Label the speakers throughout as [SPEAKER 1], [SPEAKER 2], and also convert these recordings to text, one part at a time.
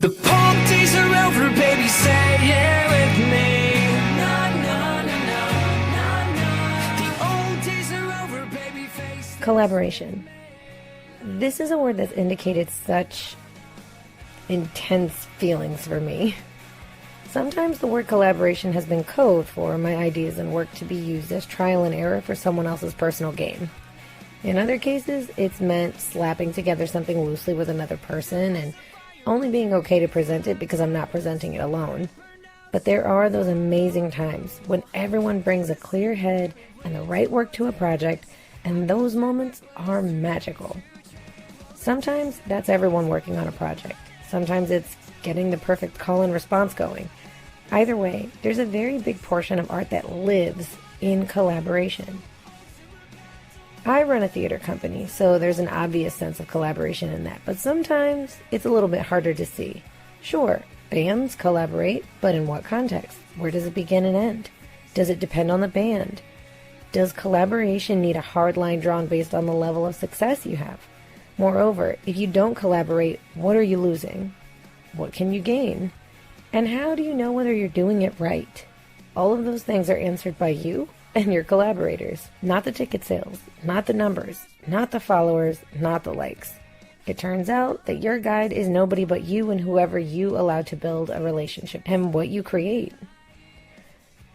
[SPEAKER 1] The punk days are over, baby, say it with me. No, no, no, no, no, no. The old days are over, baby, face.
[SPEAKER 2] Collaboration. This is a word that's indicated such intense feelings for me. Sometimes the word collaboration has been code for my ideas and work to be used as trial and error for someone else's personal gain. In other cases, it's meant slapping together something loosely with another person and only being okay to present it because I'm not presenting it alone. But there are those amazing times when everyone brings a clear head and the right work to a project, and those moments are magical. Sometimes that's everyone working on a project. Sometimes it's getting the perfect call and response going. Either way, there's a very big portion of art that lives in collaboration. I run a theater company, so there's an obvious sense of collaboration in that, but sometimes it's a little bit harder to see. Sure, bands collaborate, but in what context? Where does it begin and end? Does it depend on the band? Does collaboration need a hard line drawn based on the level of success you have? Moreover, if you don't collaborate, what are you losing? What can you gain? And how do you know whether you're doing it right? All of those things are answered by you and your collaborators, not the ticket sales, not the numbers, not the followers, not the likes. It turns out that your guide is nobody but you and whoever you allow to build a relationship and what you create.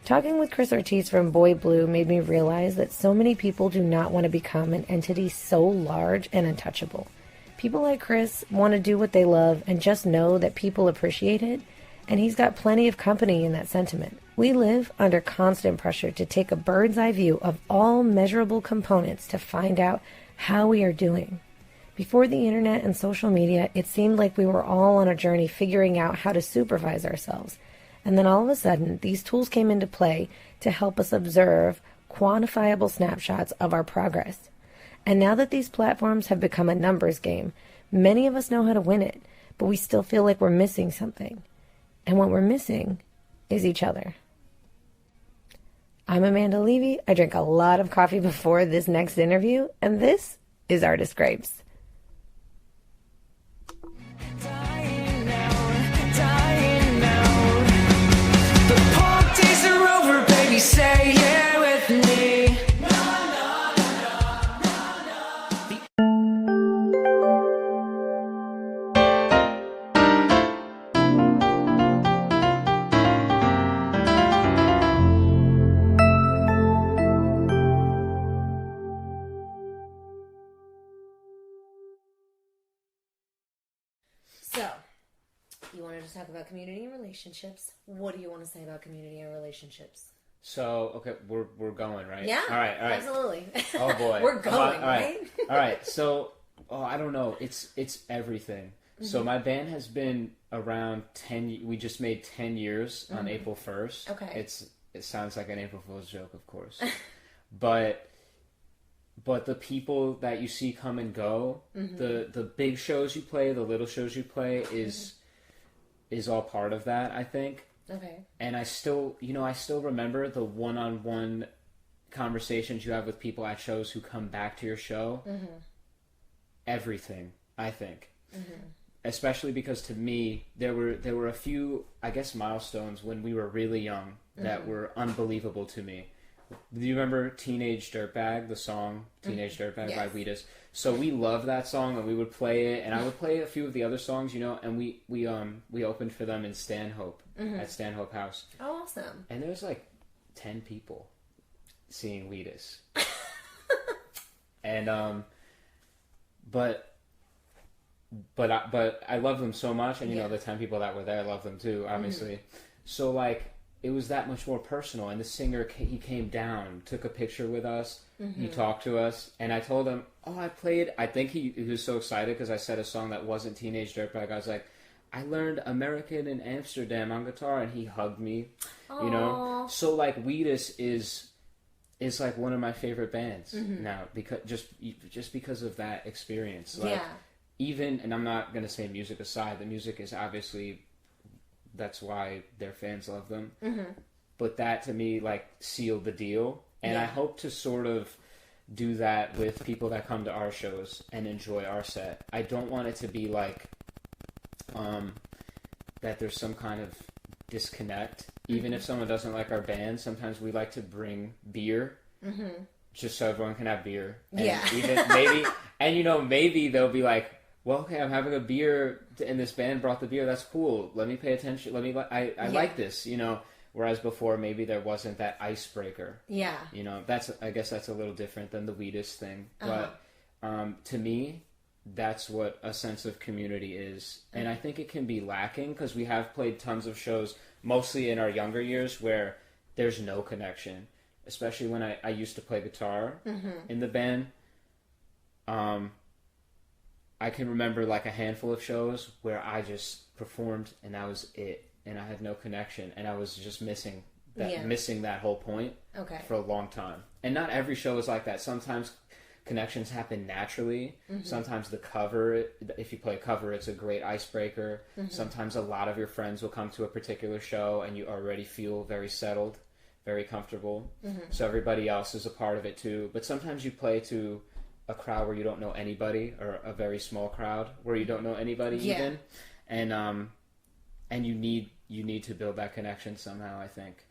[SPEAKER 2] Talking with Chris Ortiz from Boy Blue made me realize that so many people do not want to become an entity so large and untouchable. People like Chris want to do what they love and just know that people appreciate it, and he's got plenty of company in that sentiment. We live under constant pressure to take a bird's eye view of all measurable components to find out how we are doing. Before the internet and social media, it seemed like we were all on a journey figuring out how to supervise ourselves. And then all of a sudden, these tools came into play to help us observe quantifiable snapshots of our progress. And now that these platforms have become a numbers game, many of us know how to win it, but we still feel like we're missing something. And what we're missing is each other. I'm Amanda Levy. I drank a lot of coffee before this next interview, and this is Artist Grapes.
[SPEAKER 1] Dying now. The punk days are over, baby, say it with me. No, no, no, no, no, no.
[SPEAKER 2] So, you wanted to talk about community and relationships. What do you want to say about community and relationships?
[SPEAKER 3] So, okay, we're going, right?
[SPEAKER 2] Yeah,
[SPEAKER 3] all right.
[SPEAKER 2] Absolutely.
[SPEAKER 3] Oh boy,
[SPEAKER 2] We're going,
[SPEAKER 3] all right.
[SPEAKER 2] right?
[SPEAKER 3] All right. So, I don't know. It's everything. Mm-hmm. So my band has been around 10. We just made 10 years on April 1st.
[SPEAKER 2] Okay.
[SPEAKER 3] It sounds like an April Fool's joke, of course, but the people that you see come and go, the big shows you play, the little shows you play is all part of that, I think.
[SPEAKER 2] Okay.
[SPEAKER 3] And I still remember the one-on-one conversations you have with people at shows who come back to your show. Mm-hmm. Everything, I think. Mm-hmm. Especially because to me, there were a few, I guess, milestones when we were really young that were unbelievable to me. Do you remember Teenage Dirtbag, the song Teenage Dirtbag by Ortiz? So we loved that song, and we would play it, and I would play a few of the other songs, and we opened for them in Stanhope, at Stanhope House.
[SPEAKER 2] Oh, awesome.
[SPEAKER 3] And there was like 10 people seeing Wheatus. And but I love them so much, and the 10 people that were there, I love them too, obviously. So like, it was that much more personal, and the singer, he came down, took a picture with us, he talked to us, and I told him, I think he was so excited because I said a song that wasn't Teenage Dirtbag. I was like, I learned American in Amsterdam on guitar, and he hugged me,
[SPEAKER 2] Aww.
[SPEAKER 3] So like, Wheatus is like one of my favorite bands now, because just because of that experience. Like, even, and I'm not going to say music aside, the music is obviously, that's why their fans love them. Mm-hmm. But that, to me, like, sealed the deal. And I hope to sort of do that with people that come to our shows and enjoy our set. I don't want it to be like, that there's some kind of disconnect. Even if someone doesn't like our band, sometimes we like to bring beer just so everyone can have beer. And even maybe, and you know, maybe they'll be like, well, okay, I'm having a beer and this band brought the beer. That's cool. Let me pay attention. I like this, you know, whereas before maybe there wasn't that icebreaker. Yeah. You know, I guess that's a little different than the weedest thing. But to me, that's what a sense of community is. And I think it can be lacking because we have played tons of shows, mostly in our younger years, where there's no connection. Especially when I used to play guitar in the band. I can remember like a handful of shows where I just performed and that was it. And I had no connection. And I was just missing that whole point for a long time. And not every show is like that. Sometimes connections happen naturally. Sometimes the cover, if you play a cover, it's a great icebreaker. Sometimes a lot of your friends will come to a particular show and you already feel very settled, very comfortable. So everybody else is a part of it too. But sometimes you play to a crowd where you don't know anybody, or a very small crowd where you don't know anybody even. And you need to build that connection somehow, I think.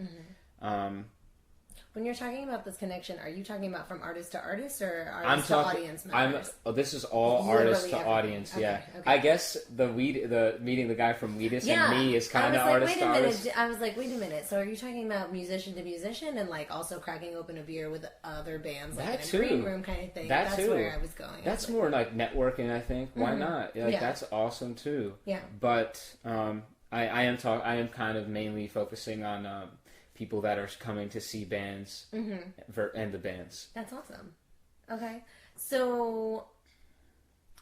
[SPEAKER 2] When you're talking about this connection, are you talking about from artist to artist or artist to audience members?
[SPEAKER 3] This is all
[SPEAKER 2] Literally
[SPEAKER 3] artist to
[SPEAKER 2] everything.
[SPEAKER 3] audience.
[SPEAKER 2] Okay,
[SPEAKER 3] Yeah,
[SPEAKER 2] okay.
[SPEAKER 3] I guess the meeting the guy from Weedus and me is kind of artist to artist.
[SPEAKER 2] I was like, wait a minute. So are you talking about musician to musician and like also cracking open a beer with other bands, like
[SPEAKER 3] That
[SPEAKER 2] in a green
[SPEAKER 3] too.
[SPEAKER 2] room kind of thing?
[SPEAKER 3] That
[SPEAKER 2] That's
[SPEAKER 3] too.
[SPEAKER 2] where I was going.
[SPEAKER 3] That's more like networking, I think. Why not? Like, that's awesome too.
[SPEAKER 2] Yeah.
[SPEAKER 3] But I am kind of mainly focusing on people that are coming to see bands and the bands.
[SPEAKER 2] That's awesome. Okay. So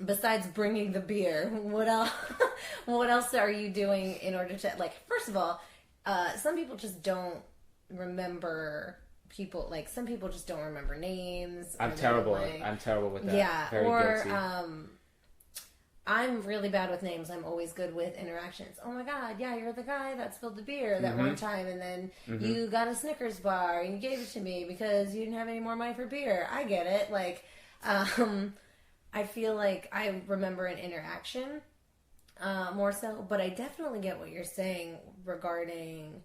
[SPEAKER 2] besides bringing the beer, what else? What else are you doing in order to, like? First of all, some people just don't remember people. Like some people just don't remember names.
[SPEAKER 3] I'm terrible. I'm terrible with that.
[SPEAKER 2] Yeah.
[SPEAKER 3] Very guilty.
[SPEAKER 2] I'm really bad with names. I'm always good with interactions. Oh my God, yeah, you're the guy that spilled the beer that one time, and then you got a Snickers bar and you gave it to me because you didn't have any more money for beer. I get it. Like, I feel like I remember an interaction more so, but I definitely get what you're saying regarding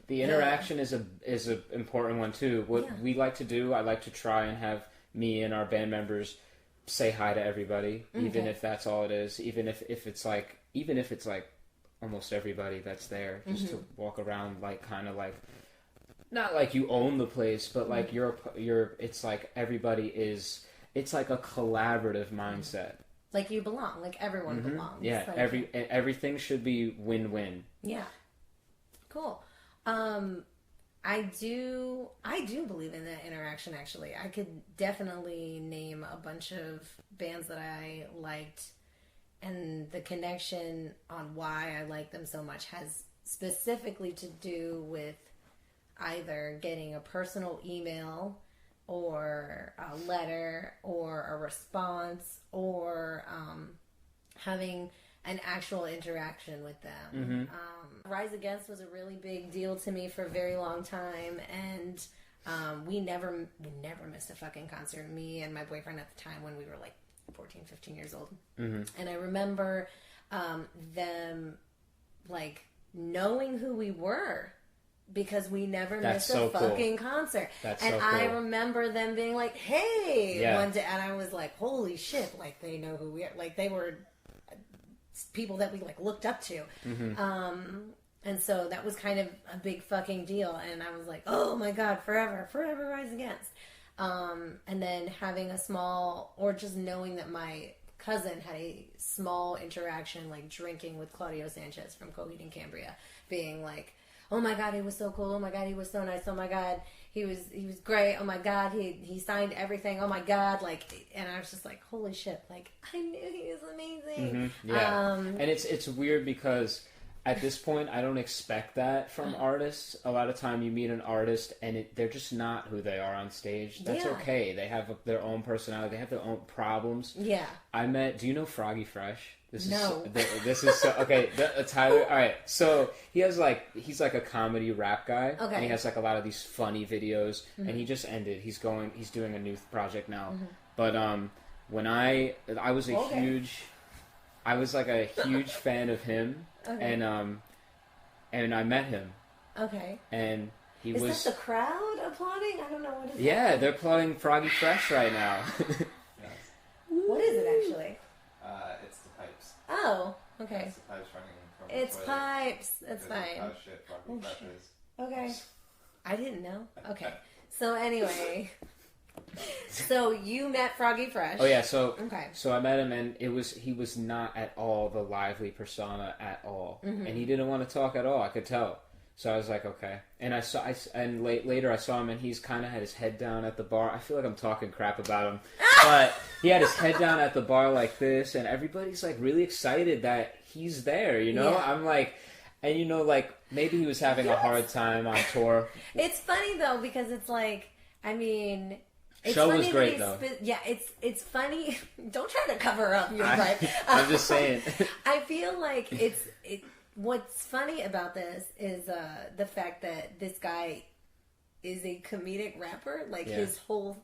[SPEAKER 3] the interaction is a important one too. What we like to do, I like to try and have me and our band members say hi to everybody, even if that's all it is. Even if it's like almost everybody that's there, just to walk around like kind of like not like you own the place, but like you're it's like everybody is. It's like a collaborative mindset.
[SPEAKER 2] Like you belong. Like everyone belongs.
[SPEAKER 3] Yeah,
[SPEAKER 2] like,
[SPEAKER 3] everything should be win-win.
[SPEAKER 2] Yeah. Cool. I do believe in that interaction, actually. I could definitely name a bunch of bands that I liked, and the connection on why I like them so much has specifically to do with either getting a personal email or a letter or a response or having an actual interaction with them. Rise Against was a really big deal to me for a very long time, and we never missed a fucking concert. Me and my boyfriend at the time, when we were like 14, 15 years old. And I remember them like knowing who we were because we never missed a fucking concert.
[SPEAKER 3] That's
[SPEAKER 2] and
[SPEAKER 3] so cool.
[SPEAKER 2] I remember them being like, hey,
[SPEAKER 3] Yeah.
[SPEAKER 2] one day, and I was like, holy shit, like they know who we are. Like they were people that we like looked up to. And so that was kind of a big fucking deal. And I was like, oh my God, forever Rise Against. And then having a small, or just knowing that my cousin had a small interaction, like drinking with Claudio Sanchez from Coheed and Cambria, being like, oh my God, he was so cool. Oh my God, he was so nice. Oh my God, he was great. Oh my God, he signed everything. Oh my God, like, and I was just like, holy shit, like I knew he was amazing.
[SPEAKER 3] Yeah, and it's weird because at this point I don't expect that from artists. A lot of time you meet an artist and they're just not who they are on stage. That's okay. They have their own personality. They have their own problems. Yeah. Do you know Froggy Fresh? This is so okay. Tyler. All right. So he's like a comedy rap guy. Okay. And he has like a lot of these funny videos. And he just ended. He's doing a new project now. But when I was a huge I was like a huge fan of him, and I met him,
[SPEAKER 2] Okay.
[SPEAKER 3] and he
[SPEAKER 2] Is
[SPEAKER 3] was.
[SPEAKER 2] that the crowd applauding? I don't know what it is.
[SPEAKER 3] Yeah, they're applauding Froggy Fresh right now.
[SPEAKER 2] What is it actually?
[SPEAKER 4] It's the pipes.
[SPEAKER 2] Oh, okay.
[SPEAKER 4] It's the pipes running from the
[SPEAKER 2] It's
[SPEAKER 4] toilet.
[SPEAKER 2] pipes. That's
[SPEAKER 4] Because of
[SPEAKER 2] fine.
[SPEAKER 4] how shit Froggy Fresh
[SPEAKER 2] shit.
[SPEAKER 4] is.
[SPEAKER 2] Okay. I didn't know. Okay. So anyway, so you met Froggy Fresh.
[SPEAKER 3] Oh yeah, so
[SPEAKER 2] Okay.
[SPEAKER 3] so I met him, and he was not at all the lively persona at all, and he didn't want to talk at all. I could tell. So I was like, okay. And later I saw him, and he's kind of had his head down at the bar. I feel like I'm talking crap about him, but he had his head down at the bar like this, and everybody's like really excited that he's there. You know,
[SPEAKER 2] Yeah.
[SPEAKER 3] I'm like, and like maybe he was having a hard time on tour.
[SPEAKER 2] It's funny though because it's like, I mean, it's
[SPEAKER 3] Show
[SPEAKER 2] funny
[SPEAKER 3] was great,
[SPEAKER 2] that
[SPEAKER 3] though.
[SPEAKER 2] Yeah, it's funny. Don't try to cover up your right.
[SPEAKER 3] I'm just saying.
[SPEAKER 2] I feel like what's funny about this is the fact that this guy is a comedic rapper. Like his whole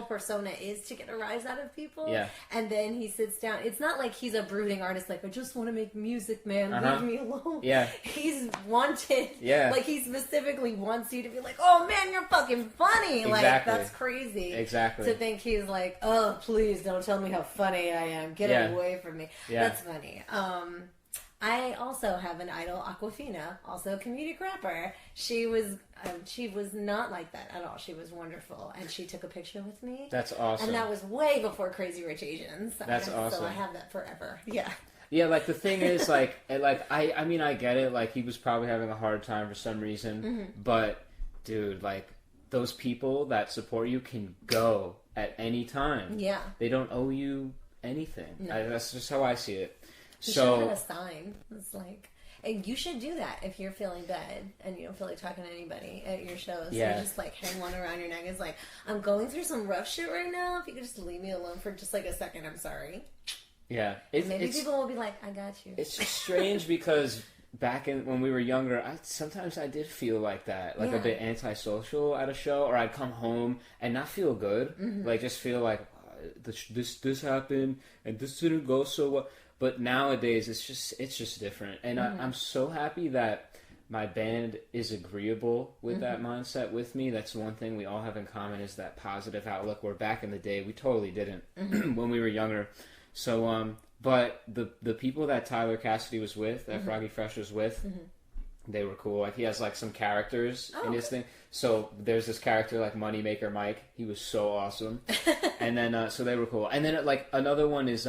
[SPEAKER 2] persona is to get a rise out of people.
[SPEAKER 3] Yeah.
[SPEAKER 2] And then he sits down. It's not like he's a brooding artist. Like, I just want to make music, man. Leave me alone.
[SPEAKER 3] Yeah.
[SPEAKER 2] He's wanted.
[SPEAKER 3] Yeah.
[SPEAKER 2] Like he specifically wants you to be like, oh man, you're fucking funny. Like
[SPEAKER 3] Exactly.
[SPEAKER 2] that's crazy.
[SPEAKER 3] Exactly.
[SPEAKER 2] To think he's like, oh please don't tell me how funny I am. Get away from me.
[SPEAKER 3] Yeah.
[SPEAKER 2] That's funny. I also have an idol, Aquafina, also a comedic rapper. She was not like that at all. She was wonderful, and she took a picture with me.
[SPEAKER 3] That's awesome.
[SPEAKER 2] And that was way before Crazy Rich Asians.
[SPEAKER 3] That's awesome.
[SPEAKER 2] So I have that forever. Yeah.
[SPEAKER 3] Yeah, like the thing is, I mean, I get it. Like he was probably having a hard time for some reason, but dude, like those people that support you can go at any time.
[SPEAKER 2] Yeah.
[SPEAKER 3] They don't owe you anything.
[SPEAKER 2] No.
[SPEAKER 3] That's just how I see it.
[SPEAKER 2] You should have had a sign. It's like, and you should do that if you're feeling bad and you don't feel like talking to anybody at your shows.
[SPEAKER 3] Yeah.
[SPEAKER 2] So just like hang one around your neck. It's like, I'm going through some rough shit right now. If you could just leave me alone for just like a second, I'm sorry.
[SPEAKER 3] Yeah,
[SPEAKER 2] Maybe people will be like, I got you.
[SPEAKER 3] It's just strange because back when we were younger, sometimes I did feel like that, like a bit antisocial at a show, or I'd come home and not feel good, like just feel like this happened and this didn't go so well. But nowadays, it's just different, and I'm so happy that my band is agreeable with that mindset with me. That's one thing we all have in common is that positive outlook. Where back in the day, we totally didn't when we were younger. So, but the people that Tyler Cassidy was with, that Froggy Fresh was with, they were cool. Like he has like some characters in his thing. So there's this character like Moneymaker Mike. He was so awesome, and then so they were cool. And then like another one is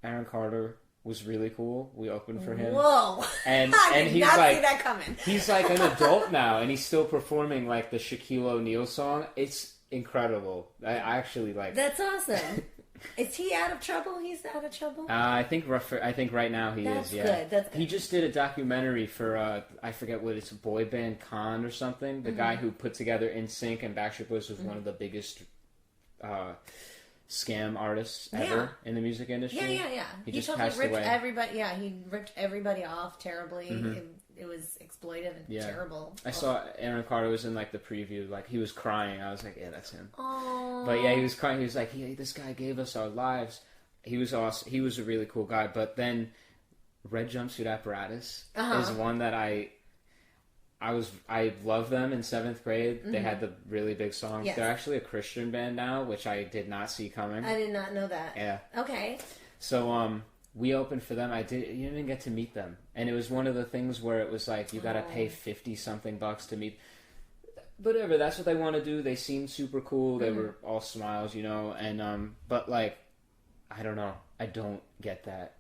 [SPEAKER 3] Aaron Carter was really cool. We opened for him.
[SPEAKER 2] Whoa!
[SPEAKER 3] And
[SPEAKER 2] I did
[SPEAKER 3] he's
[SPEAKER 2] not
[SPEAKER 3] like,
[SPEAKER 2] see that coming.
[SPEAKER 3] He's like an adult now, and he's still performing like the Shaquille O'Neal song. It's incredible. I actually like.
[SPEAKER 2] That's awesome. Is he out of trouble? He's out of trouble.
[SPEAKER 3] I think right now he
[SPEAKER 2] That's
[SPEAKER 3] is. Yeah,
[SPEAKER 2] good. That's good.
[SPEAKER 3] He just did a documentary for I forget what it's, boy band Con or something. The guy who put together NSYNC and Backstreet Boys was one of the biggest. Scam artists ever in the music industry.
[SPEAKER 2] Yeah.
[SPEAKER 3] He
[SPEAKER 2] He
[SPEAKER 3] just
[SPEAKER 2] totally
[SPEAKER 3] passed
[SPEAKER 2] ripped
[SPEAKER 3] away.
[SPEAKER 2] everybody. Yeah, he ripped everybody off terribly. It was exploitive and
[SPEAKER 3] Yeah.
[SPEAKER 2] terrible.
[SPEAKER 3] I saw Aaron Carter was in like the preview. Like he was crying. I was like, yeah, that's him.
[SPEAKER 2] Oh.
[SPEAKER 3] But yeah, he was crying. He was like, hey, this guy gave us our lives. He was awesome. He was a really cool guy. But then Red Jumpsuit Apparatus is one that I loved them in 7th grade. They had the really big songs.
[SPEAKER 2] Yes.
[SPEAKER 3] They're actually a Christian band now, which I did not see coming.
[SPEAKER 2] I did not know that.
[SPEAKER 3] Yeah.
[SPEAKER 2] Okay.
[SPEAKER 3] So we opened for them. You didn't even get to meet them, and it was one of the things where it was like you got to pay $50-something to meet. Whatever. That's what they want to do. They seemed super cool. They were all smiles, and but like, I don't know. I don't get that.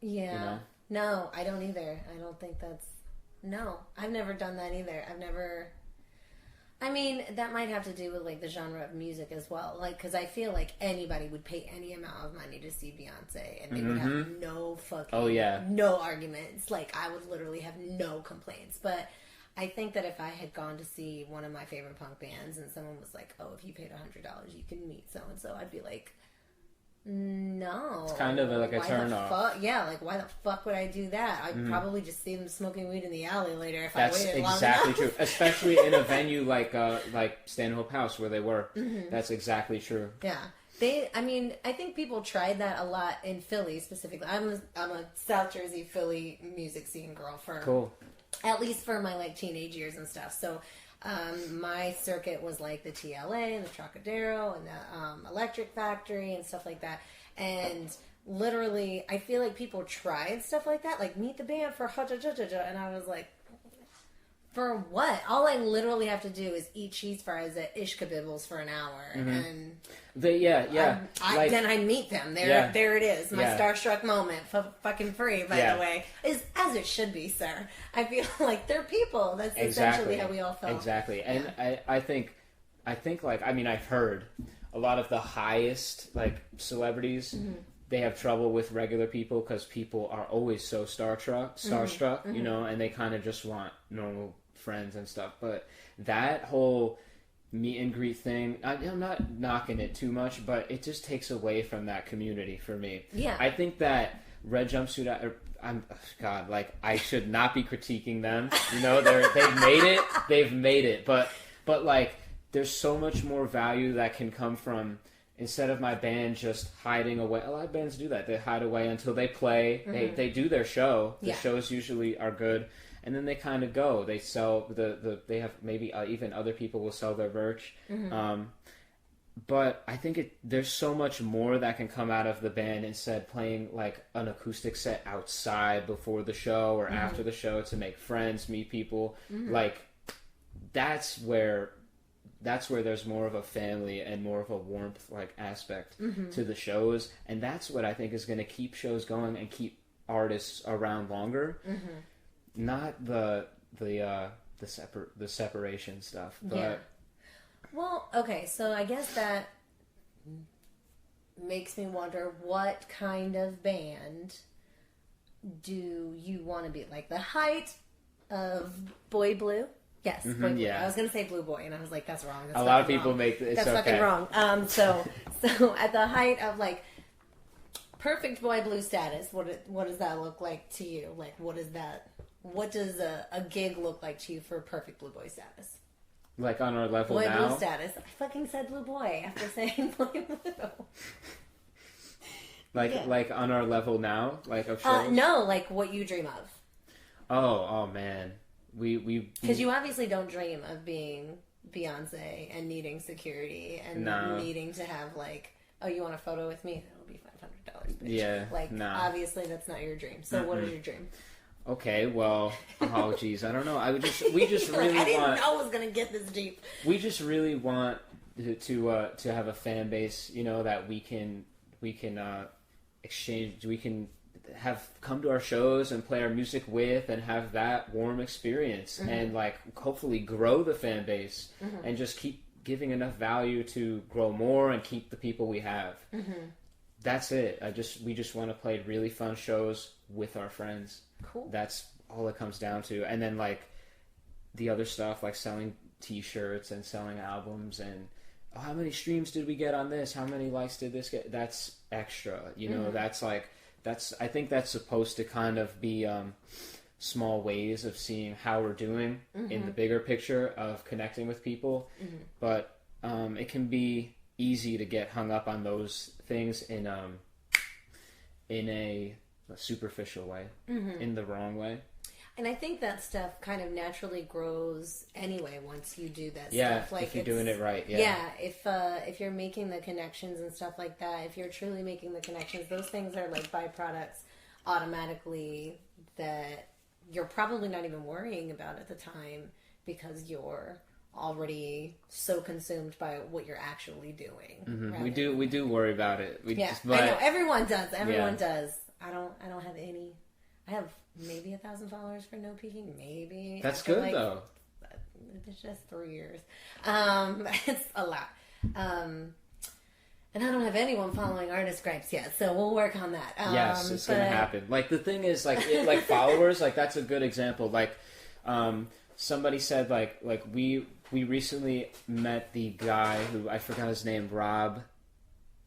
[SPEAKER 2] Yeah.
[SPEAKER 3] You know?
[SPEAKER 2] No, I don't either. I don't think that's... No, I've never done that either. I've never... I mean, that might have to do with, like, the genre of music as well. Like, because I feel like anybody would pay any amount of money to see Beyonce, and they would have no fucking...
[SPEAKER 3] Oh, yeah.
[SPEAKER 2] No arguments. Like, I would literally have no complaints. But I think that if I had gone to see one of my favorite punk bands, and someone was like, oh, if you paid $100, you can meet so-and-so, I'd be like... No.
[SPEAKER 3] It's kind of like a turn off.
[SPEAKER 2] Yeah, like why the fuck would I do that? I'd probably just see them smoking weed in the alley later if
[SPEAKER 3] That's
[SPEAKER 2] I waited long
[SPEAKER 3] exactly
[SPEAKER 2] enough.
[SPEAKER 3] true. Especially in a venue like Stanhope House where they were. That's exactly true.
[SPEAKER 2] Yeah. I think people tried that a lot in Philly specifically. I'm a South Jersey, Philly music scene girl for
[SPEAKER 3] Cool.
[SPEAKER 2] at least for my like teenage years and stuff. So my circuit was like the TLA and the Trocadero and the Electric Factory and stuff like that. And literally, I feel like people tried stuff like that, like meet the band for and I was like, for what? All I literally have to do is eat cheese fries at Ishkabibbles for an hour, and then I meet them. There it is. My starstruck moment, fucking free, by the way, is as it should be, sir. I feel like they're people. That's essentially how we all felt.
[SPEAKER 3] Exactly, and I think like, I mean, I've heard a lot of the highest like celebrities. They have trouble with regular people because people are always so starstruck, you know, and they kind of just want normal friends and stuff. But that whole meet and greet thing, I'm not knocking it too much, but it just takes away from that community for me. Yeah. I think that Red Jumpsuit, I should not be critiquing them. You know, they've made it, but like, there's so much more value that can come from, instead of my band just hiding away. A lot of bands do that. They hide away until they play. They do their show. The shows usually are good. And then they kind of go. They sell they have maybe even other people will sell their merch. But I think there's so much more that can come out of the band instead playing like an acoustic set outside before the show or after the show to make friends, meet people. Like, that's where there's more of a family and more of a warmth like aspect to the shows, and that's what I think is going to keep shows going and keep artists around longer. Not the separation stuff. But
[SPEAKER 2] well, okay, so I guess that makes me wonder, what kind of band do you want to be? Like the height of Boy Blue? Yes, Boy Blue. I was going to say Blue Boy, and I was like, that's wrong. That's
[SPEAKER 3] a lot of people make it's
[SPEAKER 2] that's
[SPEAKER 3] okay.
[SPEAKER 2] fucking wrong. So at the height of like perfect Boy Blue status, what does that look like to you? Like, what is that? What does a gig look like to you for perfect Blue Boy status?
[SPEAKER 3] Like on our level
[SPEAKER 2] Boy
[SPEAKER 3] now?
[SPEAKER 2] Blue status. I fucking said Blue Boy after saying Boy Blue.
[SPEAKER 3] Like on our level now? Like of shows?
[SPEAKER 2] No, like what you dream of.
[SPEAKER 3] Oh man. We
[SPEAKER 2] Because you obviously don't dream of being Beyonce and needing security and needing to have like, oh, you want a photo with me? That'll be $500. Bitch.
[SPEAKER 3] Yeah.
[SPEAKER 2] Like, obviously that's not your dream. So what is your dream?
[SPEAKER 3] Okay, well, oh geez, I don't know. We just really
[SPEAKER 2] I didn't know it was gonna get this deep.
[SPEAKER 3] We just really want to have a fan base, you know, that we can exchange. We can have come to our shows and play our music with, and have that warm experience, and like hopefully grow the fan base, and just keep giving enough value to grow more and keep the people we have. That's it. We just want to play really fun shows with our friends. Cool. That's all it comes down to. And then like the other stuff, like selling t-shirts and selling albums, and how many streams did we get on this? How many likes did this get? That's extra. You know, I think that's supposed to kind of be small ways of seeing how we're doing in the bigger picture of connecting with people. But it can be easy to get hung up on those things in a superficial way, in the wrong way.
[SPEAKER 2] And I think that stuff kind of naturally grows anyway once you do that
[SPEAKER 3] stuff.
[SPEAKER 2] Like,
[SPEAKER 3] if you're doing it right.
[SPEAKER 2] If you're making the connections and stuff like that, if you're truly making the connections, those things are like byproducts automatically that you're probably not even worrying about at the time, because you're already so consumed by what you're actually doing.
[SPEAKER 3] We do worry about it.
[SPEAKER 2] I know everyone does. Everyone does. I don't have any. I have maybe 1,000 followers for No Peeking. Maybe
[SPEAKER 3] that's good though.
[SPEAKER 2] It's just 3 years. It's a lot. And I don't have anyone following Artist Gripes yet, so we'll work on that.
[SPEAKER 3] Yes, it's gonna happen. Like the thing is, like followers, like that's a good example. Like, somebody said, like we recently met the guy who, I forgot his name, Rob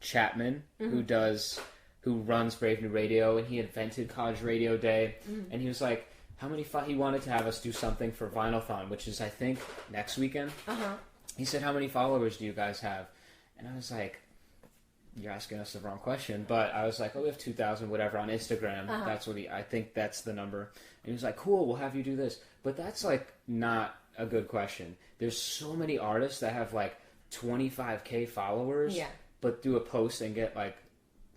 [SPEAKER 3] Chapman, who runs Brave New Radio, and he invented College Radio Day, and he was like, how many he wanted to have us do something for Vinylthon, which is I think next weekend. He said, how many followers do you guys have? And I was like, you're asking us the wrong question, but I was like, oh, we have 2,000, whatever, on Instagram. That's what I think that's the number. And he was like, cool, we'll have you do this. But that's like not a good question. There's so many artists that have like 25K followers, but do a post and get like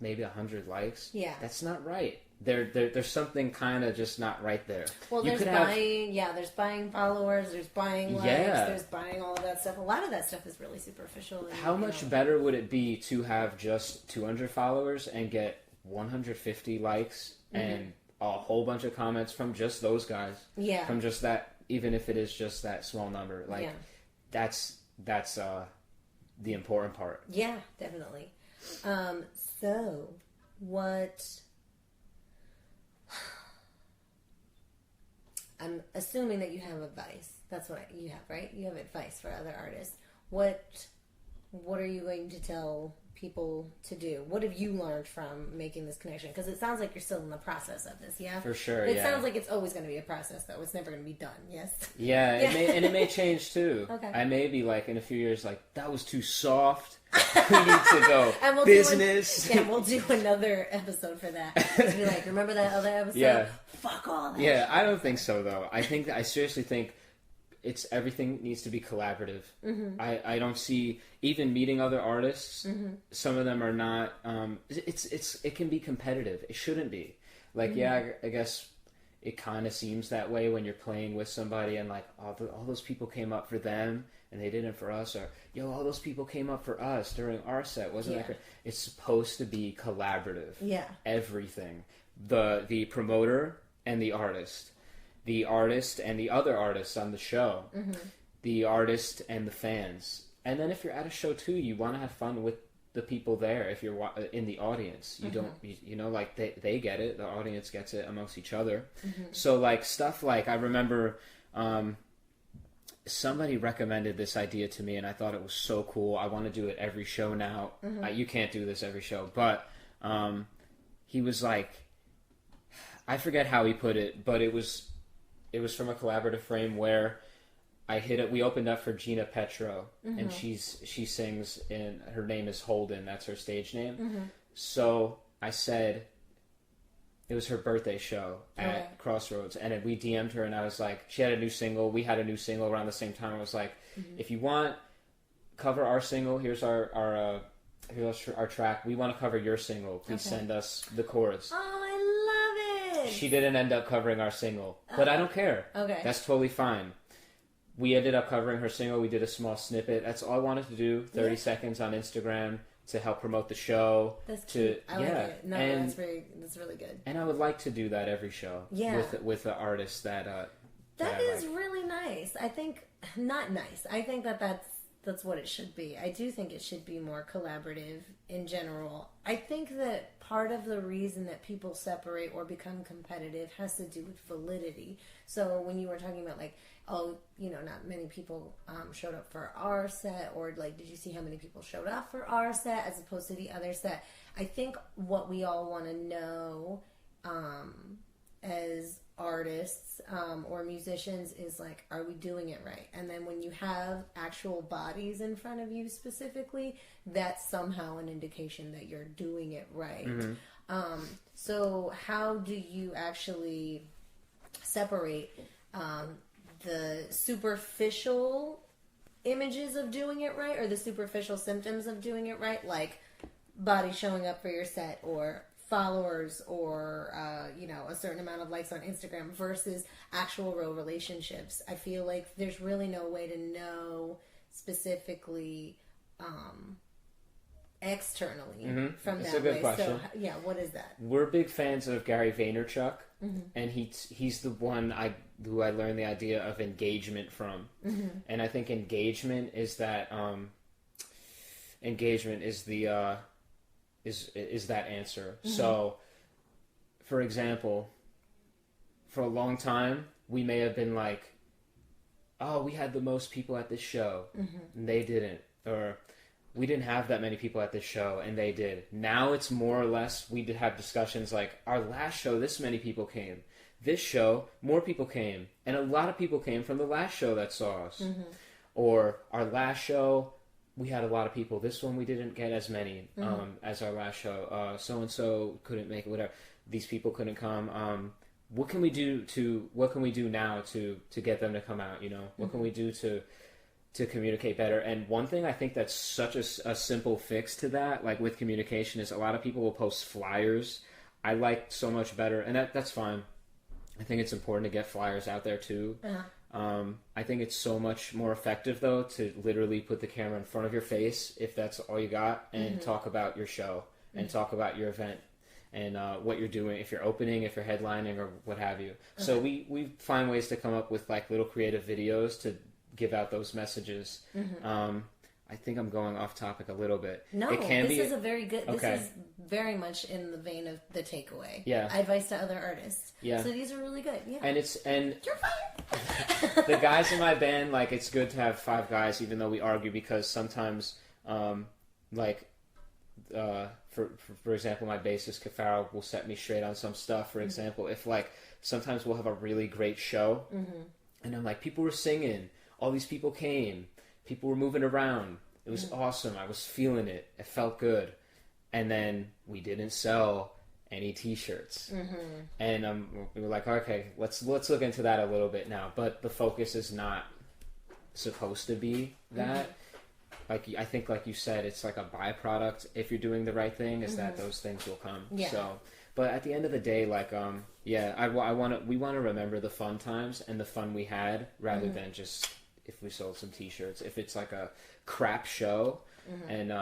[SPEAKER 3] maybe 100 likes. Yeah. That's not right. There's something kind of just not right there.
[SPEAKER 2] Well, there's buying followers, there's buying likes, there's buying all of that stuff. A lot of that stuff is really superficial. And,
[SPEAKER 3] how much better would it be to have just 200 followers and get 150 likes and a whole bunch of comments from just those guys? Yeah. From just that, even if it is just that small number. Like, that's the important part.
[SPEAKER 2] Yeah, definitely. So, what... I'm assuming that you have advice. That's what you have, right? You have advice for other artists. What are you going to tell people to do? What have you learned from making this connection? Because it sounds like you're still in the process of this, yeah?
[SPEAKER 3] For sure,
[SPEAKER 2] It sounds like it's always going to be a process, though. It's never going to be done, yes?
[SPEAKER 3] Yeah, it may change, too. Okay. I may be, like, in a few years, like, that was too soft. We need to go business.
[SPEAKER 2] We'll do another episode for that. Just be like, remember that other episode? Yeah. Fuck all that.
[SPEAKER 3] Yeah, I don't think so, though. I seriously think everything needs to be collaborative. I don't see, even meeting other artists, some of them are not, it can be competitive. It shouldn't be. Like, I guess it kind of seems that way when you're playing with somebody and like, all those people came up for them and they didn't for us, or all those people came up for us during our set. Wasn't that great? It's supposed to be collaborative. Yeah. Everything. The promoter and the artist and the other artists on the show, the artist and the fans. And then if you're at a show too, you want to have fun with the people there. If you're in the audience, you don't, like they get it, the audience gets it amongst each other. So like stuff like, I remember somebody recommended this idea to me and I thought it was so cool. I want to do it every show now. You can't do this every show, but he was like, I forget how he put it, but it was from a collaborative frame where we opened up for Gina Petro, and she sings, and her name is Holden, that's her stage name. So I said, it was her birthday show at Crossroads, and we DM'd her, and I was like, she had a new single, we had a new single around the same time. I was like, if you want, cover our single, here's our track, we want to cover your single, please send us the chorus. She didn't end up covering our single, but I don't care. Okay. That's totally fine. We ended up covering her single. We did a small snippet. That's all I wanted to do, 30 seconds on Instagram to help promote the show. That's cute. I like it. No, that's really good. And I would like to do that every show with the artists that
[SPEAKER 2] is really nice. I think, not nice. I think that's what it should be. I do think it should be more collaborative in general. I think that part of the reason that people separate or become competitive has to do with validity. So when you were talking about like, not many people showed up for our set, or like, did you see how many people showed up for our set as opposed to the other set? I think what we all want to know as artists or musicians is like, are we doing it right? And then when you have actual bodies in front of you specifically, that's somehow an indication that you're doing it right. So how do you actually separate the superficial images of doing it right, or the superficial symptoms of doing it right, like body showing up for your set, or followers, or a certain amount of likes on Instagram, versus actual real relationships? I feel like there's really no way to know specifically externally from
[SPEAKER 3] That's
[SPEAKER 2] that
[SPEAKER 3] a good
[SPEAKER 2] way.
[SPEAKER 3] question.
[SPEAKER 2] So what is that?
[SPEAKER 3] We're big fans of Gary Vaynerchuk, and he's the one who I learned the idea of engagement from. And I think engagement is that is that answer. So, for example, for a long time, we may have been like, oh, we had the most people at this show, and they didn't. Or we didn't have that many people at this show, and they did. Now it's more or less, we did have discussions like, our last show, this many people came. This show, more people came. And a lot of people came from the last show that saw us. Or our last show, we had a lot of people. This one we didn't get as many as our last show. So and so couldn't make it. Whatever. These people couldn't come. What can we do now to get them to come out? You know, what can we do to communicate better? And one thing I think that's such a simple fix to that, like with communication, is a lot of people will post flyers. I like so much better, and that's fine. I think it's important to get flyers out there too. I think it's so much more effective though to literally put the camera in front of your face, if that's all you got, and talk about your show and talk about your event and what you're doing, if you're opening, if you're headlining, or what have you. So we find ways to come up with like little creative videos to give out those messages. I think I'm going off topic a little bit.
[SPEAKER 2] No, this is a very good.
[SPEAKER 3] Okay.
[SPEAKER 2] This is very much in the vein of the takeaway.
[SPEAKER 3] Yeah.
[SPEAKER 2] Advice to other artists.
[SPEAKER 3] Yeah.
[SPEAKER 2] So these are really good. Yeah.
[SPEAKER 3] And
[SPEAKER 2] You're fired.
[SPEAKER 3] the guys in my band, like, it's good to have 5 guys, even though we argue, because sometimes, for example, my bassist Kafaro will set me straight on some stuff. For example, if like sometimes we'll have a really great show, and I'm like, people were singing, all these people came, people were moving around, it was awesome, I was feeling it, it felt good, and then we didn't sell any T-shirts, and we were like, okay, let's look into that a little bit now. But the focus is not supposed to be that. Like, I think, like you said, it's like a byproduct if you're doing the right thing, is that those things will come.
[SPEAKER 2] Yeah.
[SPEAKER 3] So, but at the end of the day, like, we want to remember the fun times and the fun we had, rather than just if we sold some T-shirts. If it's like a crap show, and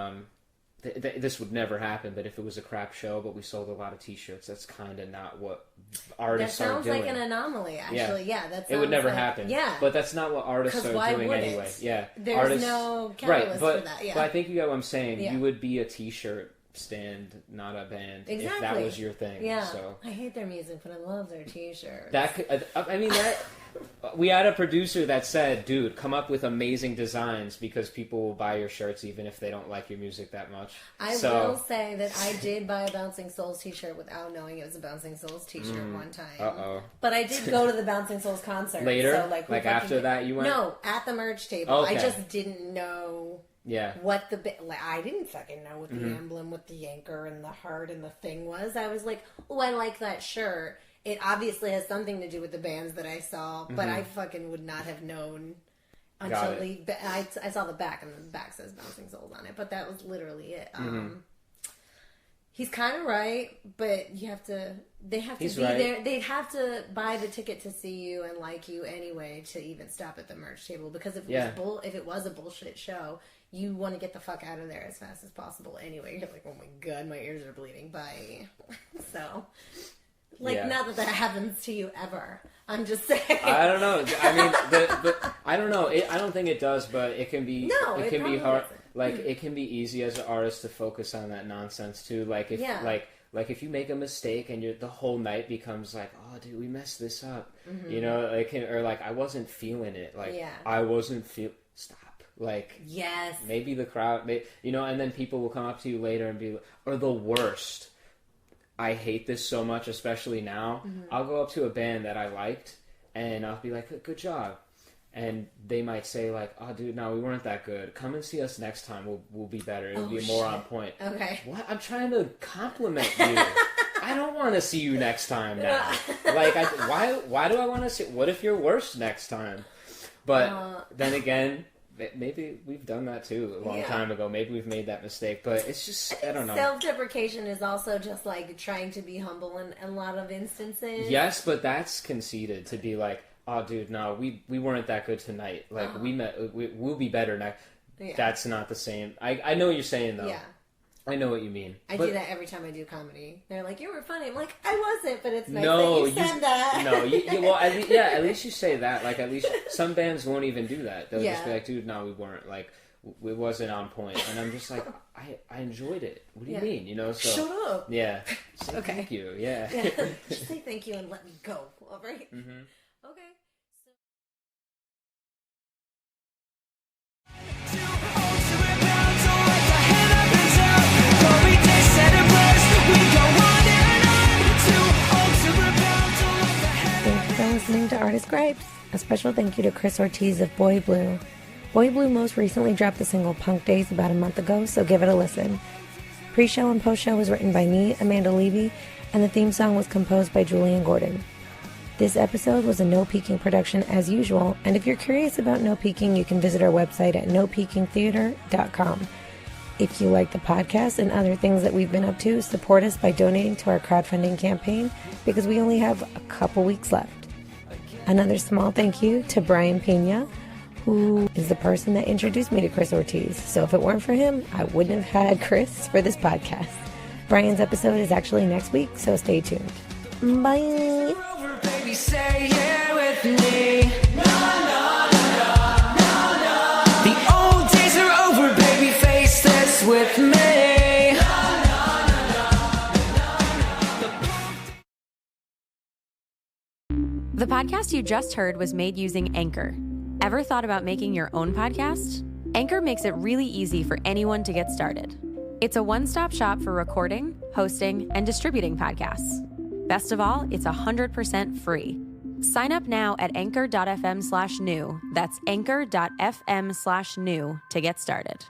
[SPEAKER 3] this would never happen, but if it was a crap show but we sold a lot of T-shirts, that's kind of not what artists are doing.
[SPEAKER 2] That sounds like an anomaly, actually. Yeah,
[SPEAKER 3] it would never happen.
[SPEAKER 2] Yeah,
[SPEAKER 3] but that's not what artists are doing anyway. Yeah,
[SPEAKER 2] there's no catalyst for that. Yeah,
[SPEAKER 3] but I think you get what I'm saying.
[SPEAKER 2] Yeah.
[SPEAKER 3] You would be a T-shirt stand, not a band, if that was your thing.
[SPEAKER 2] Yeah,
[SPEAKER 3] so
[SPEAKER 2] I hate their music, but I love their T-shirts.
[SPEAKER 3] That could, we had a producer that said, dude, come up with amazing designs because people will buy your shirts even if they don't like your music that much.
[SPEAKER 2] I will say that I did buy a Bouncing Souls T-shirt without knowing it was a Bouncing Souls T-shirt one time. But I did go to the Bouncing Souls concert
[SPEAKER 3] later.
[SPEAKER 2] So,
[SPEAKER 3] like after that, you went?
[SPEAKER 2] No, at the merch table.
[SPEAKER 3] Okay.
[SPEAKER 2] I just didn't know.
[SPEAKER 3] Yeah.
[SPEAKER 2] What I didn't fucking know what the emblem with the anchor and the heart and the thing was. I was like, oh, I like that shirt. It obviously has something to do with the bands that I saw, but I fucking would not have known until I saw the back, and the back says Bouncing Souls on it, but that was literally it. He's kind of right, but they have to be there. They have to buy the ticket to see you and like you anyway to even stop at the merch table, because if it was a bullshit show, you want to get the fuck out of there as fast as possible anyway. You're like, oh my god, my ears are bleeding, bye. So, not that happens to you ever. I'm just saying. I
[SPEAKER 3] don't know. I mean, I don't know. I don't think it does, but it can be.
[SPEAKER 2] No,
[SPEAKER 3] it can be hard.
[SPEAKER 2] Doesn't.
[SPEAKER 3] Like, it can be easy as an artist to focus on that nonsense too. Like if like if you make a mistake and the whole night becomes like, oh dude, we messed this up. You know, or like I wasn't feeling it. Like I wasn't stop. Like,
[SPEAKER 2] yes,
[SPEAKER 3] maybe the crowd, and then people will come up to you later and be, or the worst. I hate this so much, especially now. I'll go up to a band that I liked, and I'll be like, good job. And they might say, like, oh, dude, no, we weren't that good. Come and see us next time. We'll be better. It'll be more on point.
[SPEAKER 2] Okay.
[SPEAKER 3] What? I'm trying to compliment you. I don't want to see you next time now. Like, why do I want to see? What if you're worse next time? But then again, maybe we've done that too a long time ago. Maybe we've made that mistake, but it's just, I don't know.
[SPEAKER 2] Self-deprecation is also just like trying to be humble in a lot of instances.
[SPEAKER 3] Yes, but that's conceited to be like, oh dude, no, we weren't that good tonight. Like we'll be better next. Yeah. That's not the same. I know what you're saying though. Yeah. I know what you mean.
[SPEAKER 2] I do that every time I do comedy. They're like, "You were funny." I'm like, "I wasn't," but it's nice that you said that.
[SPEAKER 3] No, well, at least you say that. Like, at least some bands won't even do that. They'll just be like, "Dude, no, we weren't. Like, it wasn't on point." And I'm just like, I enjoyed it. What do you mean? You know? So
[SPEAKER 2] shut up.
[SPEAKER 3] Yeah. Say thank you. Yeah.
[SPEAKER 2] Just say thank you and let me go. All right. Okay. Thank you for listening to Artist Gripes. A special thank you to Chris Ortiz of Boy Blue. Boy Blue most recently dropped the single Punk Days about a month ago, so give it a listen. Pre-show and post-show was written by me, Amanda Levy, and the theme song was composed by Julian Gordon. This episode was a No Peeking production as usual, and if you're curious about No Peeking, you can visit our website at nopeekingtheater.com. If you like the podcast and other things that we've been up to, support us by donating to our crowdfunding campaign because we only have a couple weeks left. Another small thank you to Brian Pena, who is the person that introduced me to Chris Ortiz. So if it weren't for him, I wouldn't have had Chris for this podcast. Brian's episode is actually next week, so stay tuned. Bye!
[SPEAKER 1] Over, baby, say yeah with me. No, no, no, no, no. The old days are over, baby, face this with me. No, no, no, no.
[SPEAKER 5] The podcast you just heard was made using Anchor. Ever thought about making your own podcast? Anchor makes it really easy for anyone to get started. It's a one-stop shop for recording, hosting, and distributing podcasts. Best of all, it's 100% free. Sign up now at anchor.fm/new. That's anchor.fm/new to get started.